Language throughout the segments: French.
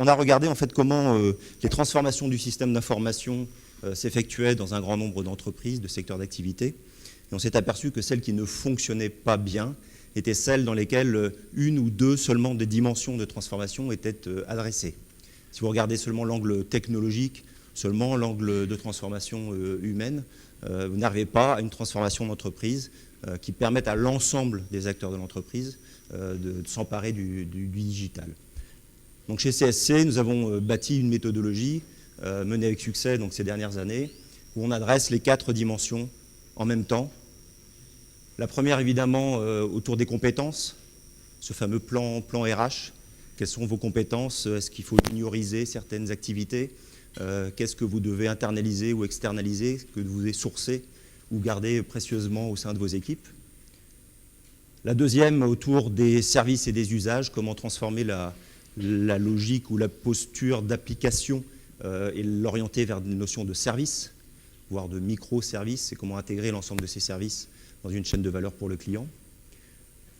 a regardé en fait comment les transformations du système d'information s'effectuaient dans un grand nombre d'entreprises, de secteurs d'activité. Et on s'est aperçu que celles qui ne fonctionnaient pas bien étaient celles dans lesquelles une ou deux seulement des dimensions de transformation étaient adressées. Si vous regardez seulement l'angle technologique, seulement l'angle de transformation humaine, vous n'arrivez pas à une transformation d'entreprise qui permette à l'ensemble des acteurs de l'entreprise de s'emparer du digital. Donc chez CSC, nous avons bâti une méthodologie menée avec succès donc, ces dernières années, où on adresse les 4 dimensions en même temps. La première, évidemment, autour des compétences, ce fameux plan RH. Quelles sont vos compétences? Est-ce qu'il faut junioriser certaines activités? Qu'est-ce que vous devez internaliser ou externaliser, que vous devez sourcer ou garder précieusement au sein de vos équipes? La deuxième, autour des services et des usages, comment transformer la logique ou la posture d'application et l'orienter vers des notions de services, voire de microservices, et comment intégrer l'ensemble de ces services dans une chaîne de valeur pour le client.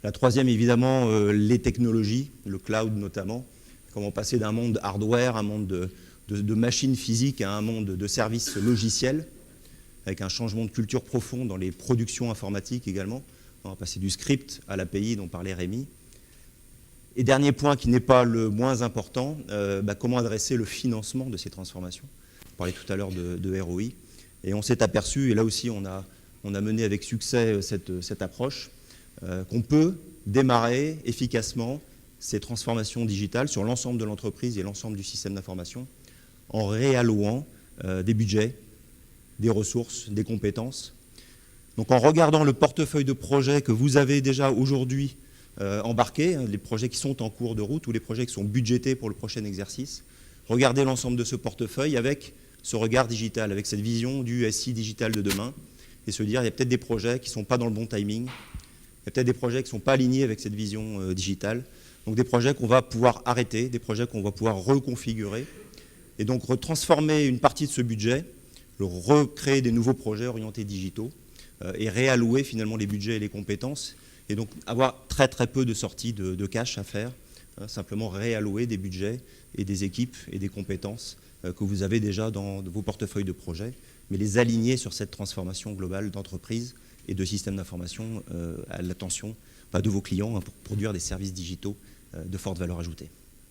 La troisième, évidemment, les technologies, le cloud notamment, comment passer d'un monde hardware, un monde de machines physiques à un monde de services logiciels, avec un changement de culture profond dans les productions informatiques également. On va passer du script à l'API dont parlait Rémi. Et dernier point qui n'est pas le moins important, comment adresser le financement de ces transformations. On parlait tout à l'heure de ROI. Et on s'est aperçu, et là aussi on a mené avec succès cette approche, qu'on peut démarrer efficacement ces transformations digitales sur l'ensemble de l'entreprise et l'ensemble du système d'information en réallouant des budgets, des ressources, des compétences. Donc en regardant le portefeuille de projets que vous avez déjà aujourd'hui embarqués, les projets qui sont en cours de route ou les projets qui sont budgétés pour le prochain exercice, regardez l'ensemble de ce portefeuille avec ce regard digital, avec cette vision du SI digital de demain, et se dire il y a peut-être des projets qui ne sont pas dans le bon timing, il y a peut-être des projets qui ne sont pas alignés avec cette vision digitale, donc des projets qu'on va pouvoir arrêter, des projets qu'on va pouvoir reconfigurer, et donc retransformer une partie de ce budget, recréer des nouveaux projets orientés digitaux, et réallouer finalement les budgets et les compétences, et donc avoir très très peu de sorties de cash à faire, simplement réallouer des budgets et des équipes et des compétences que vous avez déjà dans vos portefeuilles de projets, mais les aligner sur cette transformation globale d'entreprise et de système d'information à l'attention de vos clients pour produire des services digitaux de forte valeur ajoutée.